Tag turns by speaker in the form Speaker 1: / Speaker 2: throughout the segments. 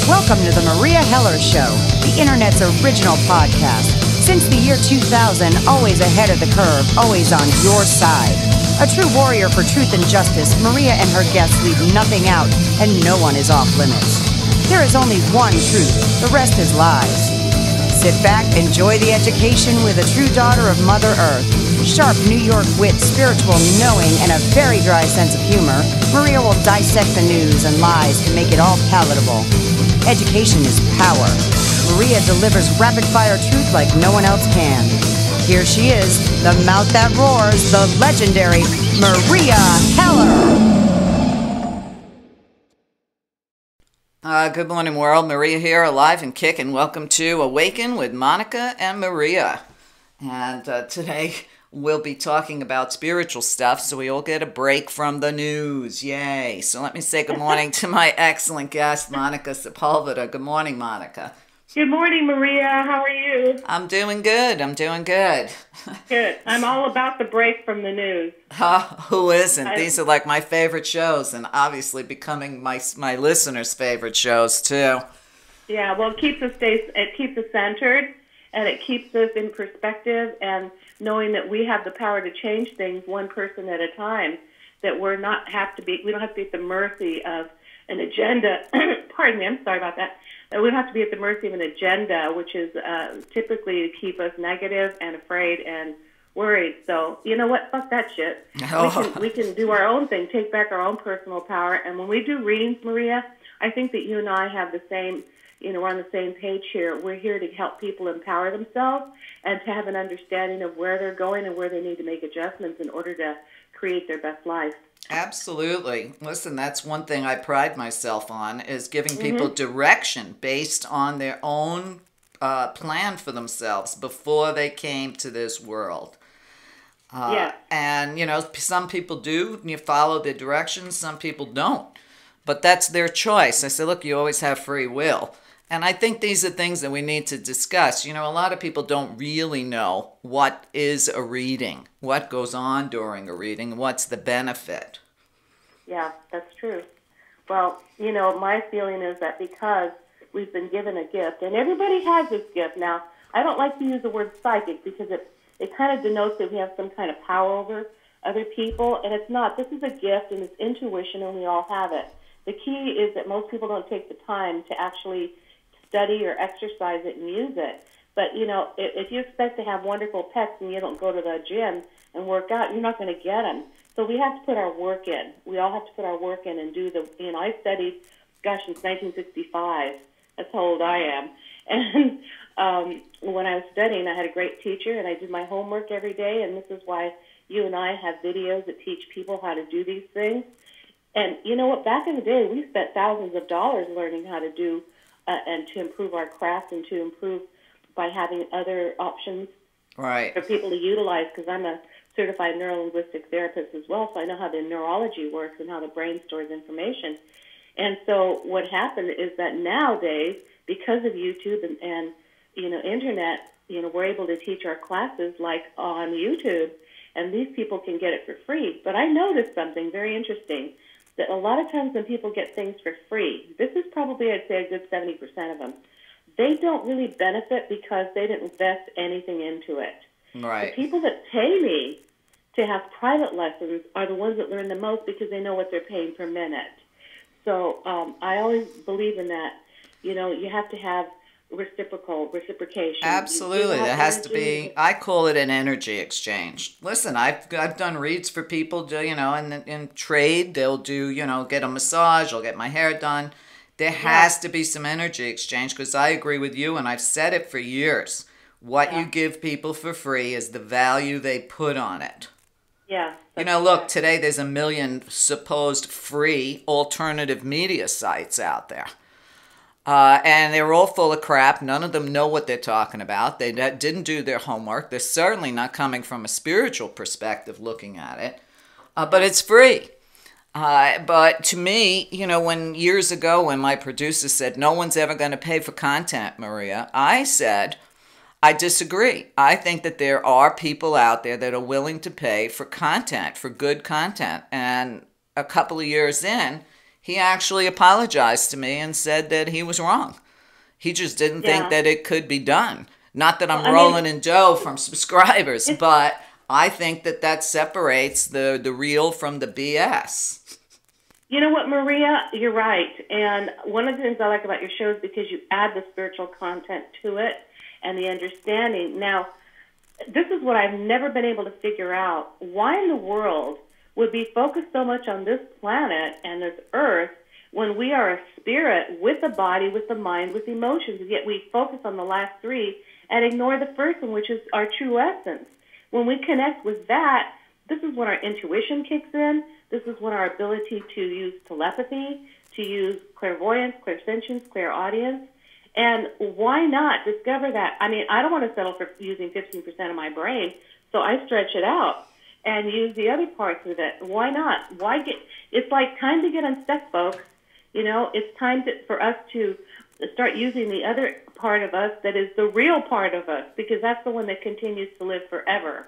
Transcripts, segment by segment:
Speaker 1: Welcome to the Maria Heller Show, the Internet's original podcast. Since the year 2000, always ahead of the curve, always on your side. A true warrior for truth and justice, Meria and her guests leave nothing out, and no one is off limits. There is only one truth, the rest is lies. Sit back, enjoy the education with a true daughter of Mother Earth. Sharp New York wit, spiritual knowing, and a very dry sense of humor, Meria will dissect the news and lies to make it all palatable. Education is power. Meria delivers rapid-fire truth like no one else can. Here she is, the mouth that roars, the legendary Meria Heller.
Speaker 2: Good morning, world. Meria here, alive and kicking. Welcome to Awaken with Monica and Meria. And today we'll be talking about spiritual stuff, so we all get a break from the news. Yay. So let me say good morning to my excellent guest, Monnica Sepulveda. Good morning, Monica.
Speaker 3: Good morning, Meria. How are you?
Speaker 2: I'm doing good.
Speaker 3: Good. I'm all about the break from the news.
Speaker 2: Who isn't? These are like my favorite shows, and obviously becoming my listeners' favorite shows too.
Speaker 3: Yeah, well, it keeps us centered, and it keeps us in perspective, and knowing that we have the power to change things one person at a time. That we don't have to be at the mercy of an agenda. Pardon me. I'm sorry about that. We don't have to be at the mercy of an agenda, which is typically to keep us negative and afraid and worried. So, you know what? Fuck that shit. We can do our own thing, take back our own personal power. And when we do readings, Meria, I think that you and I have the same, we're on the same page here. We're here to help people empower themselves and to have an understanding of where they're going and where they need to make adjustments in order to create their best life.
Speaker 2: Absolutely. Listen, that's one thing I pride myself on, is giving people direction based on their own plan for themselves before they came to this world. And, some people do, and you follow their directions, some people don't. But that's their choice. I say, look, you always have free will. And I think these are things that we need to discuss. A lot of people don't really know what is a reading, what goes on during a reading, what's the benefit.
Speaker 3: Yeah, that's true. Well, my feeling is that because we've been given a gift, and everybody has this gift. Now, I don't like to use the word psychic because it kind of denotes that we have some kind of power over other people, and it's not. This is a gift, and it's intuition, and we all have it. The key is that most people don't take the time to actually study or exercise it and use it. But, if you expect to have wonderful pets and you don't go to the gym and work out, you're not going to get them. So we have to put our work in. We all have to put our work in and do I studied, since 1965. That's how old I am. And when I was studying, I had a great teacher, and I did my homework every day, and this is why you and I have videos that teach people how to do these things. And you know what? Back in the day, we spent thousands of dollars learning how to do and to improve our craft and to improve by having other options for people to utilize, because I'm a certified neuro-linguistic therapist as well, so I know how the neurology works and how the brain stores information. And so what happened is that nowadays, because of YouTube and internet, we're able to teach our classes like on YouTube, and these people can get it for free. But I noticed something very interesting, that a lot of times when people get things for free, this is probably, I'd say, a good 70% of them, they don't really benefit because they didn't invest anything into it.
Speaker 2: Right.
Speaker 3: The people that pay me to have private lessons are the ones that learn the most because they know what they're paying per minute. So I always believe in that. You have to have reciprocation.
Speaker 2: Absolutely. There has to be, I call it an energy exchange. Listen, I've done reads for people, in trade, they'll do, get a massage, I'll get my hair done. There has to be some energy exchange, because I agree with you, and I've said it for years. What you give people for free is the value they put on it.
Speaker 3: Yeah.
Speaker 2: Look, today there's 1 million supposed free alternative media sites out there. And they're all full of crap. None of them know what they're talking about. They didn't do their homework. They're certainly not coming from a spiritual perspective looking at it. But it's free. But to me, when years ago when my producer said, no one's ever going to pay for content, Meria, I said, I disagree. I think that there are people out there that are willing to pay for content, for good content. And a couple of years in, he actually apologized to me and said that he was wrong. He just didn't think that it could be done. Not that I'm rolling in dough from subscribers, but I think that separates the real from the BS.
Speaker 3: You know what, Meria? You're right. And one of the things I like about your show is because you add the spiritual content to it and the understanding. Now, this is what I've never been able to figure out. Why in the world would be focused so much on this planet and this earth when we are a spirit with a body, with the mind, with emotions, yet we focus on the last three and ignore the first one, which is our true essence. When we connect with that, this is when our intuition kicks in. This is when our ability to use telepathy, to use clairvoyance, clairsentience, clairaudience. And why not discover that? I mean, I don't want to settle for using 15% of my brain, so I stretch it out and use the other parts of it. Why not? It's like time to get unstuck, folks. You know, it's time for us to start using the other part of us that is the real part of us, because that's the one that continues to live forever.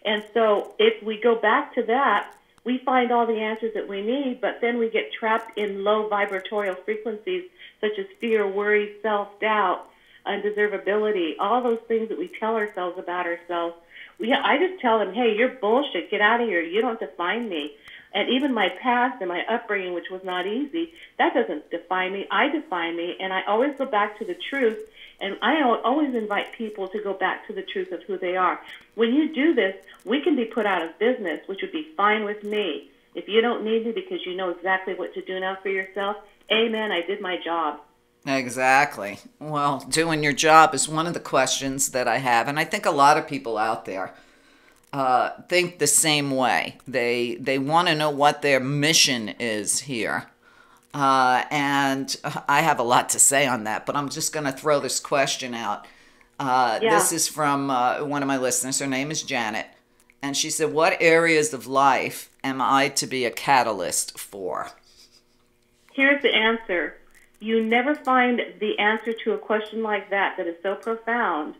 Speaker 3: And so if we go back to that, we find all the answers that we need, but then we get trapped in low vibratorial frequencies such as fear, worry, self-doubt, undeservability, all those things that we tell ourselves about ourselves. I just tell them, hey, you're bullshit. Get out of here. You don't define me. And even my past and my upbringing, which was not easy, that doesn't define me. I define me, and I always go back to the truth, and I always invite people to go back to the truth of who they are. When you do this, we can be put out of business, which would be fine with me. If you don't need me because you know exactly what to do now for yourself, amen, I did my job.
Speaker 2: Exactly. Well, doing your job is one of the questions that I have, and I think a lot of people out there think the same way. They want to know what their mission is here. And I have a lot to say on that, but I'm just going to throw this question out. This is from one of my listeners. Her name is Janet. And she said, what areas of life am I to be a catalyst for?
Speaker 3: Here's the answer. You never find the answer to a question like that is so profound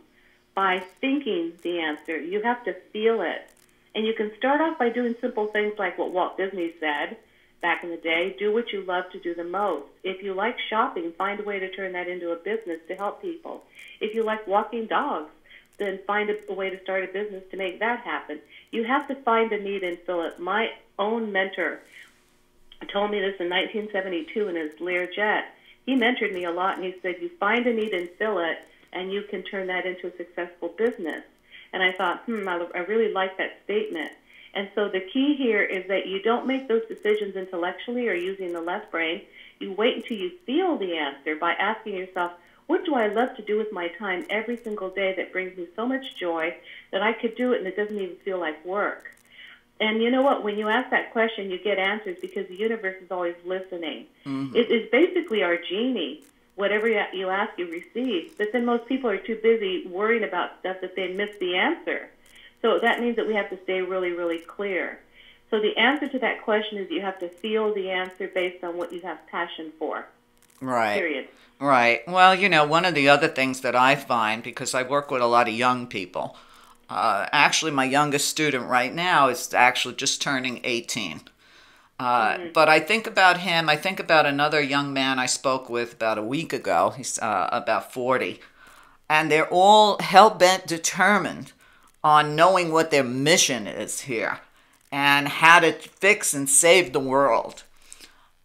Speaker 3: by thinking the answer. You have to feel it. And you can start off by doing simple things like what Walt Disney said back in the day. Do what you love to do the most. If you like shopping, find a way to turn that into a business to help people. If you like walking dogs, then find a way to start a business to make that happen. You have to find a need and fill it. My own mentor told me this in 1972 in his Learjet. He mentored me a lot, and he said, you find a need and fill it, and you can turn that into a successful business. And I thought, I really like that statement. And so the key here is that you don't make those decisions intellectually or using the left brain. You wait until you feel the answer by asking yourself, what do I love to do with my time every single day that brings me so much joy that I could do it and it doesn't even feel like work? And you know what? When you ask that question, you get answers because the universe is always listening. Mm-hmm. It is basically our genie. Whatever you ask, you receive. But then most people are too busy worrying about stuff that they miss the answer. So that means that we have to stay really, really clear. So the answer to that question is you have to feel the answer based on what you have passion for.
Speaker 2: Right.
Speaker 3: Period.
Speaker 2: Right. Well, one of the other things that I find, because I work with a lot of young people, actually my youngest student right now is actually just turning 18. But I think about him, I think about another young man I spoke with about a week ago. He's about 40. And they're all hell-bent determined on knowing what their mission is here and how to fix and save the world.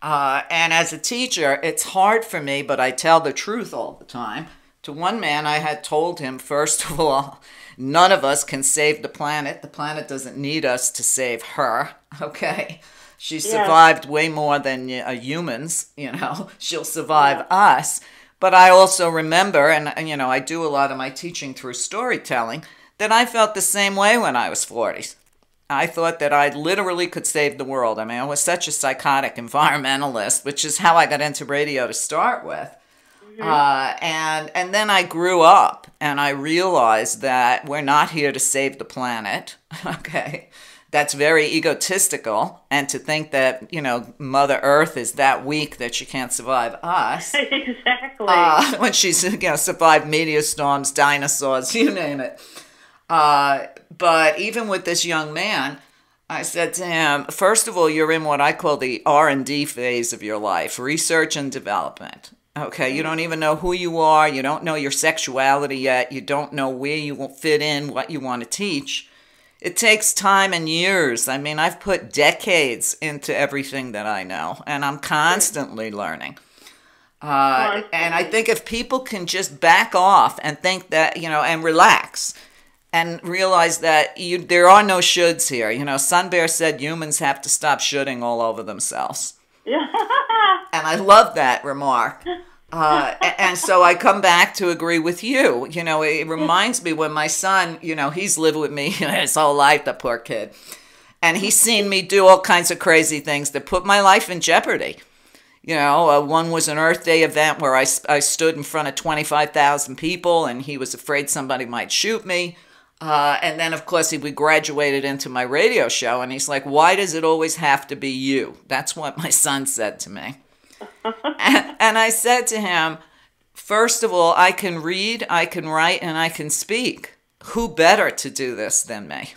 Speaker 2: And as a teacher, it's hard for me, but I tell the truth all the time. To one man, I had told him, first of all, none of us can save the planet. The planet doesn't need us to save her, okay? She survived way more than humans, She'll survive us. But I also remember, and I do a lot of my teaching through storytelling, that I felt the same way when I was 40. I thought that I literally could save the world. I mean, I was such a psychotic environmentalist, which is how I got into radio to start with. Mm-hmm. And then I grew up and I realized that we're not here to save the planet. Okay. That's very egotistical. And to think that, Mother Earth is that weak that she can't survive us.
Speaker 3: Exactly.
Speaker 2: When she's, survived meteor storms, dinosaurs, you name it. But even with this young man, I said to him, first of all, you're in what I call the R&D phase of your life, research and development. Okay, you don't even know who you are. You don't know your sexuality yet. You don't know where you will fit in, what you want to teach. It takes time and years. I mean, I've put decades into everything that I know, and I'm constantly learning. And I think if people can just back off and think that, and relax and realize that there are no shoulds here. Sun Bear said humans have to stop shoulding all over themselves. Yeah. And I love that remark. And so I come back to agree with you. It reminds me when my son, he's lived with me his whole life, the poor kid. And he's seen me do all kinds of crazy things that put my life in jeopardy. One was an Earth Day event where I stood in front of 25,000 people and he was afraid somebody might shoot me. And then, of course, we graduated into my radio show and he's like, why does it always have to be you? That's what my son said to me. And I said to him, first of all, I can read, I can write, and I can speak. Who better to do this than me?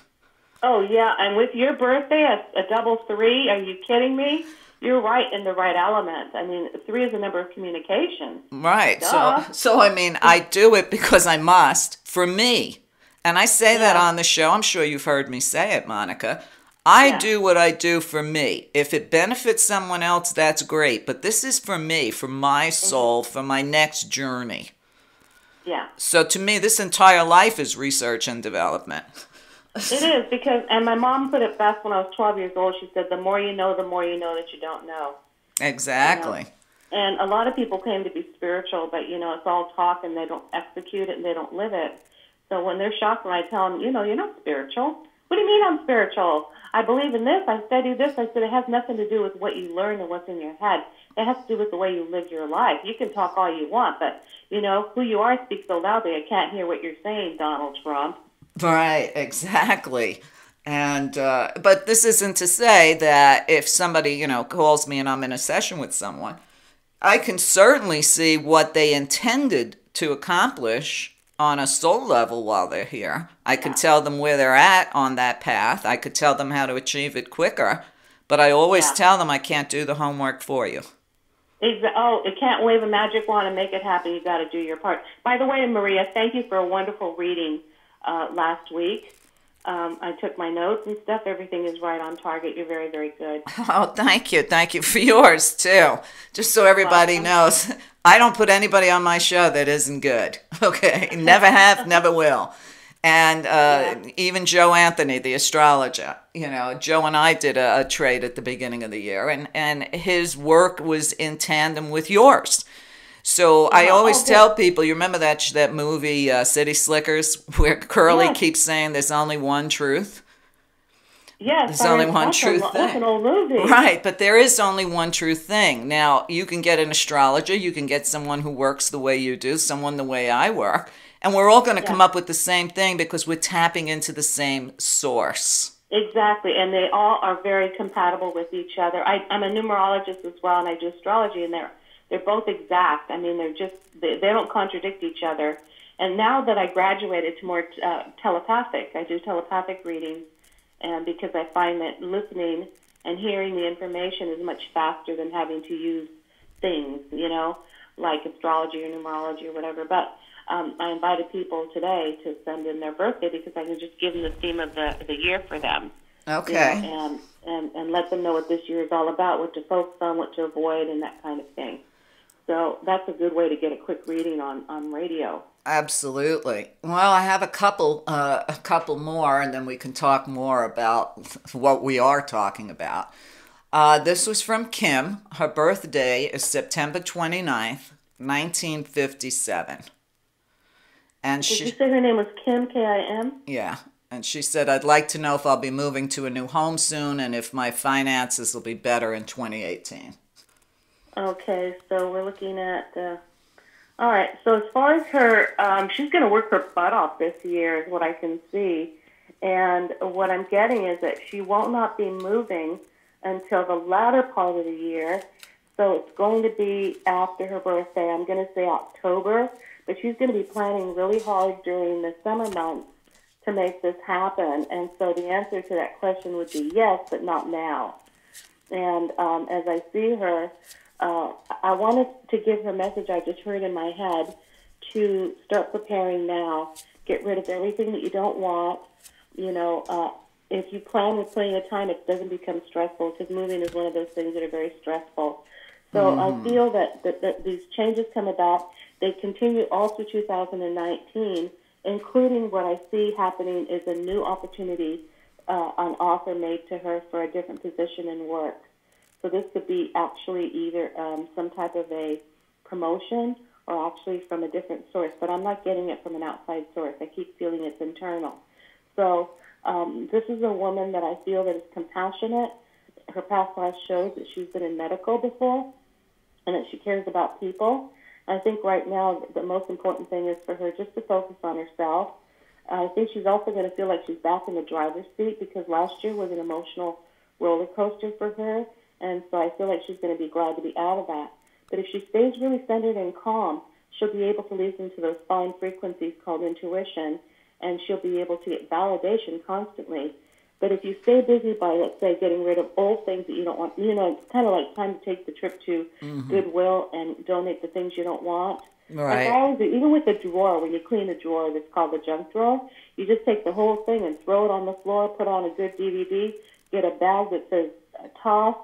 Speaker 3: Oh, yeah. And with your birthday, a double 3, are you kidding me? You're right in the right element. I mean, 3 is the number of communication.
Speaker 2: Right. So I mean, I do it because I must, for me. And I say that on the show. I'm sure you've heard me say it, Monica. I do what I do for me. If it benefits someone else, that's great. But this is for me, for my soul, for my next journey. Yeah. So to me, this entire life is research and development.
Speaker 3: It is, because, and my mom put it best when I was 12 years old. She said, the more you know that you don't know.
Speaker 2: Exactly.
Speaker 3: And a lot of people claim to be spiritual, but, it's all talk and they don't execute it and they don't live it. So when they're shocked when I tell them, you're not spiritual. What do you mean I'm spiritual? I believe in this, I study this. I said it has nothing to do with what you learn and what's in your head. It has to do with the way you live your life. You can talk all you want, but, who you are speaks so loudly, I can't hear what you're saying, Donald Trump.
Speaker 2: Right, exactly. And but this isn't to say that if somebody, calls me and I'm in a session with someone, I can certainly see what they intended to accomplish on a soul level while they're here. I can tell them where they're at on that path. I could tell them how to achieve it quicker. But I always tell them I can't do the homework for you.
Speaker 3: It can't wave a magic wand and make it happen. You got to do your part. By the way, Meria, thank you for a wonderful reading last week. I took my notes and stuff. Everything is right on target. You're very, very good.
Speaker 2: Oh, thank you. Thank you for yours, too. Just so everybody knows, I don't put anybody on my show that isn't good. Okay? Never have, never will. And even Joe Anthony, the astrologer, Joe and I did a trade at the beginning of the year, and his work was in tandem with yours. So I always tell people, you remember that movie City Slickers, where Curly keeps saying there's only one truth?
Speaker 3: Yes.
Speaker 2: There's only one true thing.
Speaker 3: That's an old movie.
Speaker 2: Right, but there is only one true thing. Now, you can get an astrologer, you can get someone who works the way you do, someone the way I work, and we're all going to come up with the same thing because we're tapping into the same source.
Speaker 3: Exactly, and they all are very compatible with each other. I'm a numerologist as well, and I do astrology, and they're both exact. I mean, they don't contradict each other. And now that I graduated to more telepathic, I do telepathic readings, and because I find that listening and hearing the information is much faster than having to use things, like astrology or numerology or whatever. But I invited people today to send in their birthday because I can just give them the theme of the year for them.
Speaker 2: Okay.
Speaker 3: And let them know what this year is all about, what to focus on, what to avoid, and that kind of thing. So that's a good way to get a quick reading on radio.
Speaker 2: Absolutely. Well, I have a couple more, and then we can talk more about what we are talking about. This was from Kim. Her birthday is September 29th, 1957. And
Speaker 3: Did you say her name was Kim, K-I-M?
Speaker 2: Yeah. And she said, I'd like to know if I'll be moving to a new home soon and if my finances will be better in 2018. Okay,
Speaker 3: so we're looking at... all right, so as far as her, she's going to work her butt off this year is what I can see. And what I'm getting is that she will not be moving until the latter part of the year. So it's going to be after her birthday. I'm going to say October. But she's going to be planning really hard during the summer months to make this happen? And so the answer to that question would be yes, but not now. And as I see her, I wanted to give her a message I just heard in my head to start preparing now. Get rid of everything that you don't want. You know, if you plan with plenty of time, it doesn't become stressful, because moving is one of those things that are very stressful. So I feel that these changes come about. They continue all through 2019, including what I see happening is a new opportunity, an offer made to her for a different position in work. So this could be actually either some type of a promotion or actually from a different source. But I'm not getting it from an outside source. I keep feeling it's internal. So this is a woman that I feel that is compassionate. Her past life shows that she's been in medical before and that she cares about people. I think right now the most important thing is for her just to focus on herself. I think she's also going to feel like she's back in the driver's seat, because last year was an emotional roller coaster for her, and so I feel like she's going to be glad to be out of that. But if she stays really centered and calm, she'll be able to listen to those fine frequencies called intuition, and she'll be able to get validation constantly. But if you stay busy by, let's say, getting rid of old things that you don't want, you know, it's kind of like time to take the trip to Goodwill and donate the things you don't want.
Speaker 2: Right.
Speaker 3: Like I always do, even with a drawer, when you clean a drawer that's called the junk drawer, you just take the whole thing and throw it on the floor, put on a good DVD, get a bag that says toss,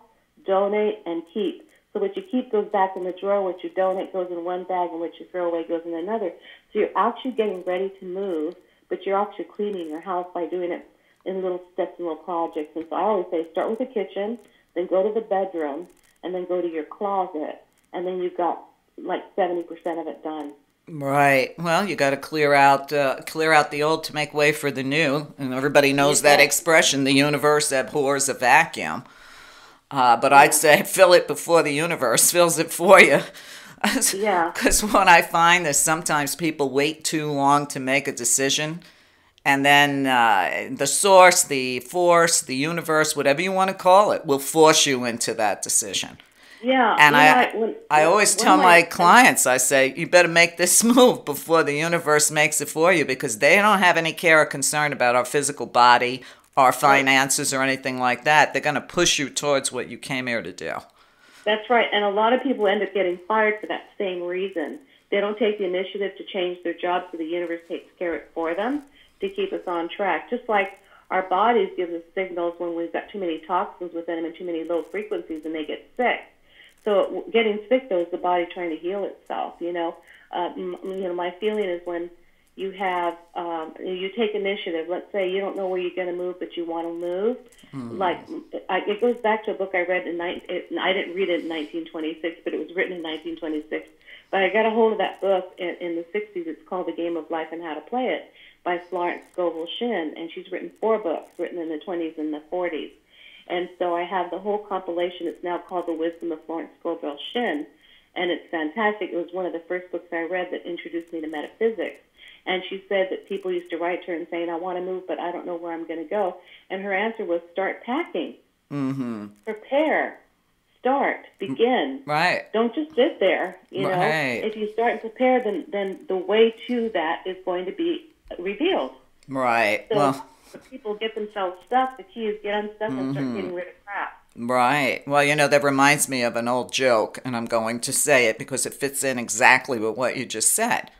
Speaker 3: donate, and keep. So what you keep goes back in the drawer, what you donate goes in one bag, and what you throw away goes in another. So you're actually getting ready to move, but you're actually cleaning your house by doing it in little steps and little projects. And so I always say start with the kitchen, then go to the bedroom, and then go to your closet, and then you've got like 70% of it done.
Speaker 2: Right. Well, you got to clear out the old to make way for the new, and everybody knows that expression. The universe abhors a vacuum. But I'd say fill it before the universe fills it for you.
Speaker 3: Yeah.
Speaker 2: Because what I find is sometimes people wait too long to make a decision, and then the source, the force, the universe, whatever you want to call it, will force you into that decision.
Speaker 3: Yeah.
Speaker 2: And I always tell my clients, I say, you better make this move before the universe makes it for you, because they don't have any care or concern about our physical body, our finances, or anything like that. They're going to push you towards what you came here to do.
Speaker 3: That's right. And a lot of people end up getting fired for that same reason. They don't take the initiative to change their job, so the universe takes care of it for them to keep us on track. Just like our bodies give us signals when we've got too many toxins within them and too many low frequencies, and they get sick. So getting sick, though, is the body trying to heal itself. My feeling is when you have, you take initiative. Let's say you don't know where you're going to move, but you want to move. It goes back to a book I read I didn't read it in 1926, but it was written in 1926. But I got a hold of that book in the 60s. It's called The Game of Life and How to Play It by Florence Scovel Shinn, and she's written 4 books, written in the 20s and the 40s. And so I have the whole compilation. It's now called The Wisdom of Florence Scovel Shinn, and it's fantastic. It was one of the first books I read that introduced me to metaphysics. And she said that people used to write to her and saying, I want to move, but I don't know where I'm going to go. And her answer was, start packing. Prepare. Start. Begin.
Speaker 2: Right.
Speaker 3: Don't just sit there. You know, if you start and prepare, then the way to that is going to be revealed.
Speaker 2: Right.
Speaker 3: So if people get themselves stuck, the key is get unstuck and start getting rid of crap.
Speaker 2: Right. Well, that reminds me of an old joke, and I'm going to say it because it fits in exactly with what you just said.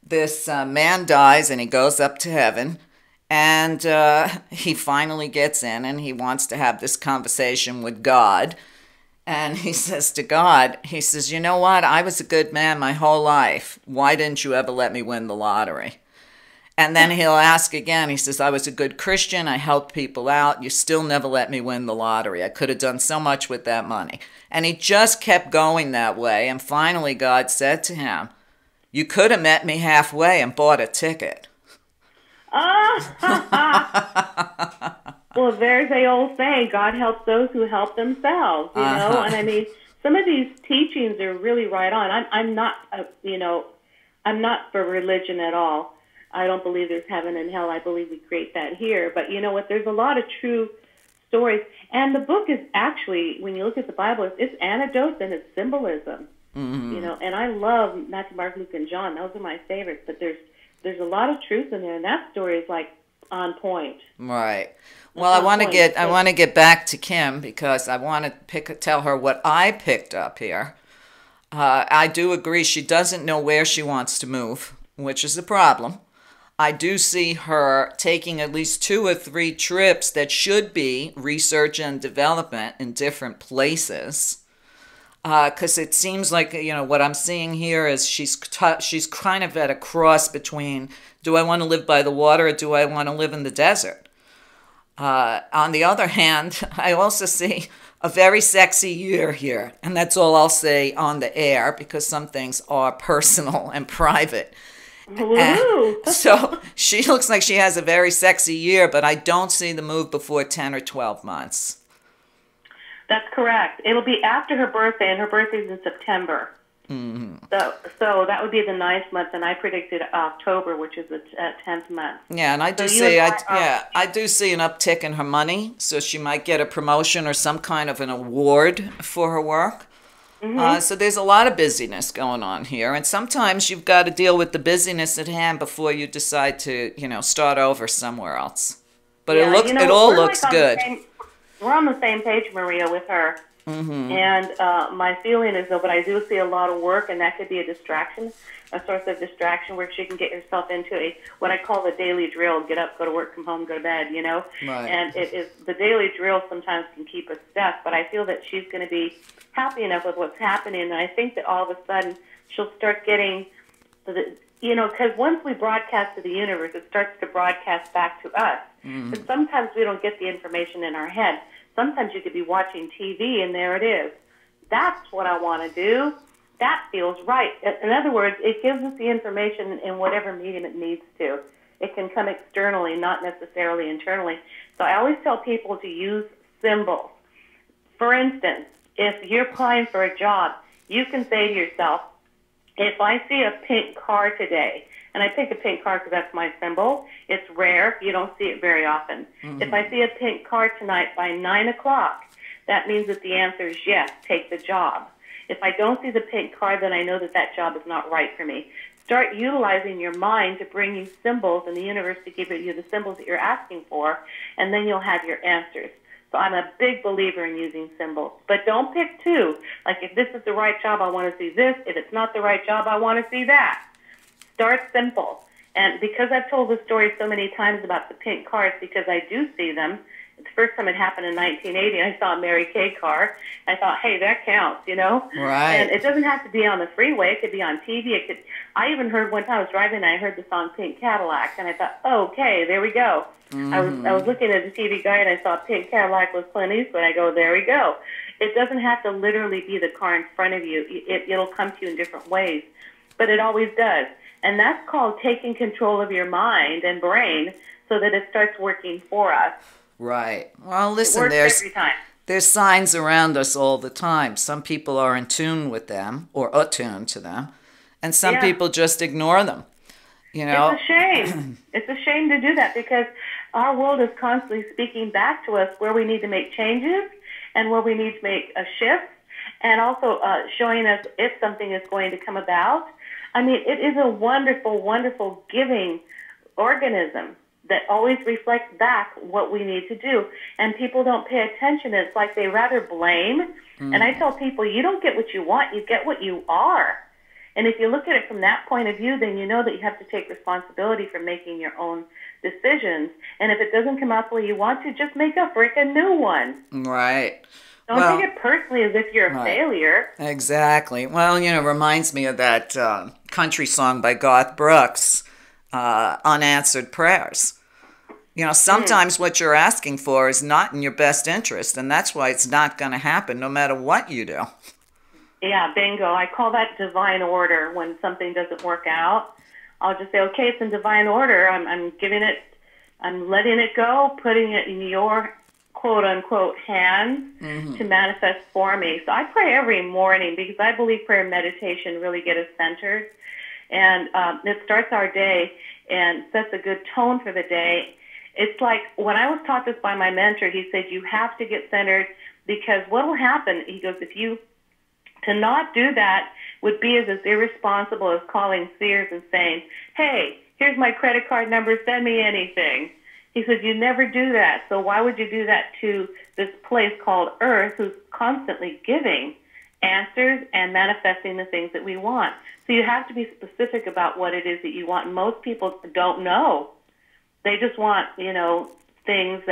Speaker 2: This man dies, and he goes up to heaven, and he finally gets in, and he wants to have this conversation with God. And he says to God, he says, you know what? I was a good man my whole life. Why didn't you ever let me win the lottery? And then he'll ask again. He says, I was a good Christian. I helped people out. You still never let me win the lottery. I could have done so much with that money. And he just kept going that way. And finally, God said to him, you could have met me halfway and bought a ticket.
Speaker 3: Well, there's the old saying, God helps those who help themselves, you know? And I mean, some of these teachings are really right on. I'm not, I'm not for religion at all. I don't believe there's heaven and hell. I believe we create that here. But you know what? There's a lot of true stories. And the book is actually, when you look at the Bible, it's anecdotes and it's symbolism. And I love Matthew, Mark, Luke, and John. Those are my favorites. But there's a lot of truth in there. And that story is like on point.
Speaker 2: Right. Well, I want to get back to Kim because I want to tell her what I picked up here. I do agree she doesn't know where she wants to move, which is a problem. I do see her taking at least 2 or 3 trips that should be research and development in different places. Because it seems like, what I'm seeing here is she's kind of at a cross between, do I want to live by the water or do I want to live in the desert? On the other hand, I also see a very sexy year here, and that's all I'll say on the air because some things are personal and private. So she looks like she has a very sexy year, but I don't see the move before 10 or 12 months.
Speaker 3: That's correct. It'll be after her birthday, and her birthday's in September. Mm-hmm. So that would be the 9th month, and I predicted October, which is the 10th month.
Speaker 2: Yeah, and I do see an uptick in her money, so she might get a promotion or some kind of an award for her work. Mm-hmm. So there's a lot of busyness going on here, and sometimes you've got to deal with the busyness at hand before you decide to, start over somewhere else. But it all looks good.
Speaker 3: We're on the same page, Meria, with her. Mm-hmm. And my feeling is, though, but I do see a lot of work, and that could be a distraction, a source of distraction where she can get herself into what I call the daily drill: get up, go to work, come home, go to bed.
Speaker 2: Right.
Speaker 3: And the daily drill sometimes can keep us stuck. But I feel that she's going to be happy enough with what's happening, and I think that all of a sudden she'll start getting because once we broadcast to the universe, it starts to broadcast back to us. Mm-hmm. But sometimes we don't get the information in our head. Sometimes you could be watching TV, and there it is. That's what I want to do. That feels right. In other words, it gives us the information in whatever medium it needs to. It can come externally, not necessarily internally. So I always tell people to use symbols. For instance, if you're applying for a job, you can say to yourself, if I see a pink car today, and I pick a pink car because that's my symbol. It's rare. You don't see it very often. Mm-hmm. If I see a pink car tonight by 9 o'clock, that means that the answer is yes, take the job. If I don't see the pink car, then I know that that job is not right for me. Start utilizing your mind to bring you symbols in the universe to give you the symbols that you're asking for, and then you'll have your answers. So I'm a big believer in using symbols. But don't pick 2. Like, if this is the right job, I want to see this. If it's not the right job, I want to see that. Start simple. And because I've told this story so many times about the pink cars, because I do see them. The first time it happened in 1980, I saw a Mary Kay car. I thought, hey, that counts,
Speaker 2: Right.
Speaker 3: And it doesn't have to be on the freeway. It could be on TV. I even heard one time I was driving and I heard the song Pink Cadillac, and I thought, oh, okay, there we go. Mm-hmm. I was looking at the TV guide and I saw Pink Cadillac with Clint Eastwood. I go, there we go. It doesn't have to literally be the car in front of you. It'll come to you in different ways, but it always does. And that's called taking control of your mind and brain so that it starts working for us.
Speaker 2: Right. Well, listen, there's signs around us all the time. Some people are in tune with them or attuned to them, and some people just ignore them. It's
Speaker 3: a shame. It's a shame to do that because our world is constantly speaking back to us where we need to make changes and where we need to make a shift, and also showing us if something is going to come about. I mean, it is a wonderful, wonderful giving organism that always reflects back what we need to do. And people don't pay attention. It's like they rather blame. Mm. And I tell people, you don't get what you want, you get what you are. And if you look at it from that point of view, then you know that you have to take responsibility for making your own decisions. And if it doesn't come out the way you want to, just make a freaking new one.
Speaker 2: Right.
Speaker 3: Don't take it personally as if you're a failure.
Speaker 2: Exactly. Well, reminds me of that country song by Garth Brooks, Unanswered Prayers. Sometimes what you're asking for is not in your best interest, and that's why it's not going to happen no matter what you do.
Speaker 3: Yeah, bingo. I call that divine order when something doesn't work out. I'll just say, okay, it's in divine order. I'm giving it, I'm letting it go, putting it in your quote-unquote hands to manifest for me. So I pray every morning because I believe prayer and meditation really get us centered. And it starts our day and sets a good tone for the day. It's like when I was taught this by my mentor, he said, you have to get centered because what will happen, he goes, to not do that would be as irresponsible as calling Sears and saying, hey, here's my credit card number, send me anything. He said, you never do that. So why would you do that to this place called Earth, who's constantly giving answers and manifesting the things that we want? So you have to be specific about what it is that you want. Most people don't know. They just want, things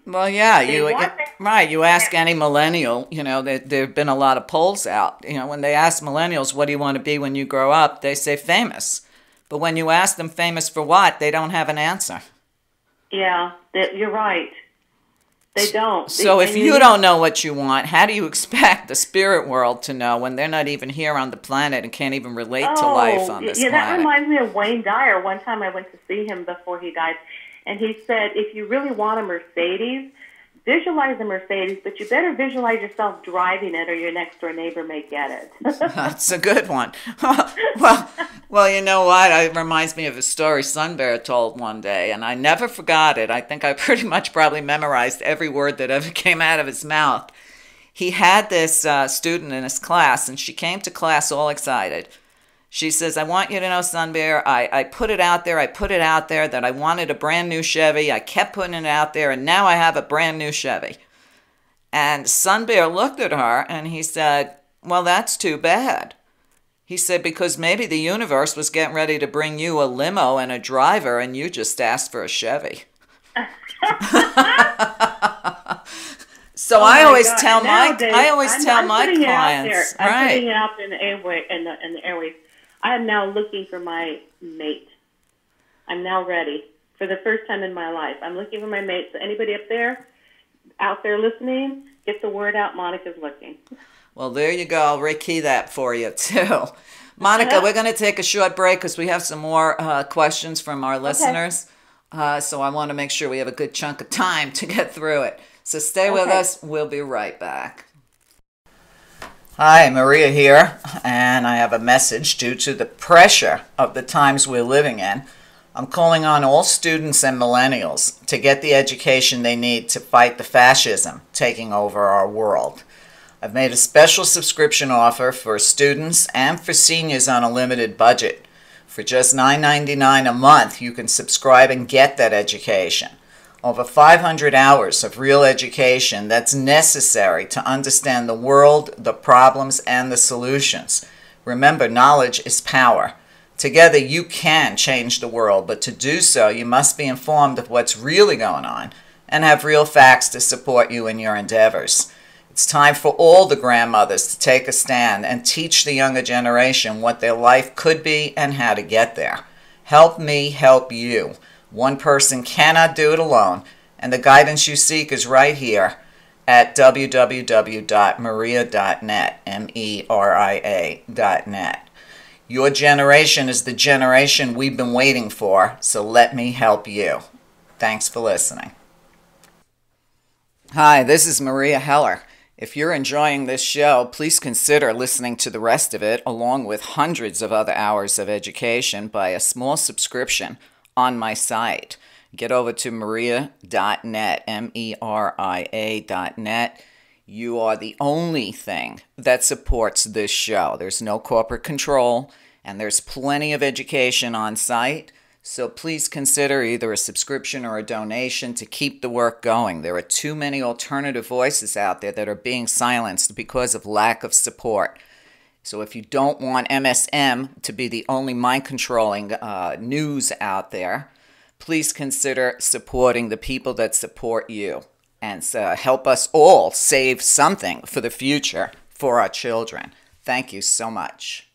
Speaker 2: well, yeah, you ask any millennial, there have been a lot of polls out. When they ask millennials, what do you want to be when you grow up, they say famous. But when you ask them famous for what, they don't have an answer.
Speaker 3: Yeah, you're right. They don't.
Speaker 2: So if you don't know what you want, how do you expect the spirit world to know when they're not even here on the planet and can't even relate to life on this planet?
Speaker 3: That reminds me of Wayne Dyer. One time I went to see him before he died, and he said, if you really want a Mercedes, visualize a Mercedes, but you better visualize yourself driving it or your next-door neighbor may get it.
Speaker 2: That's a good one. Well, you know what? It reminds me of a story Sun Bear told one day, and I never forgot it. I think I pretty much probably memorized every word that ever came out of his mouth. He had this student in his class, and she came to class all excited. She says, I want you to know, Sun Bear, I put it out there that I wanted a brand new Chevy. I kept putting it out there, and now I have a brand new Chevy. And Sun Bear looked at her, and he said, well, that's too bad. He said, because maybe the universe was getting ready to bring you a limo and a driver, and you just asked for a Chevy. So I always tell my clients,
Speaker 3: I'm putting it out in the airways. I am now looking for my mate. I'm now ready for the first time in my life. I'm looking for my mate. So anybody out there listening, get the word out. Monica's looking.
Speaker 2: Well, there you go. I'll rekey that for you too. Monica, we're going to take a short break because we have some more questions from our listeners. So I want to make sure we have a good chunk of time to get through it. So stay with us. We'll be right back. Hi, Meria here, and I have a message due to the pressure of the times we're living in. I'm calling on all students and millennials to get the education they need to fight the fascism taking over our world. I've made a special subscription offer for students and for seniors on a limited budget. For just $9.99 a month, you can subscribe and get that education. Over 500 hours of real education that's necessary to understand the world, the problems, and the solutions. Remember, knowledge is power. Together you can change the world, but to do so you must be informed of what's really going on and have real facts to support you in your endeavors. It's time for all the grandmothers to take a stand and teach the younger generation what their life could be and how to get there. Help me help you. One person cannot do it alone, and the guidance you seek is right here at www.meria.net, meria.net. Your generation is the generation we've been waiting for, so let me help you. Thanks for listening. Hi, this is Maria Heller. If you're enjoying this show, please consider listening to the rest of it, along with hundreds of other hours of education, by a small subscription on my site. Get over to meria.net, meria.net. You are the only thing that supports this show. There's no corporate control, and there's plenty of education on site. So please consider either a subscription or a donation to keep the work going. There are too many alternative voices out there that are being silenced because of lack of support. So if you don't want MSM to be the only mind-controlling news out there, please consider supporting the people that support you and help us all save something for the future for our children. Thank you so much.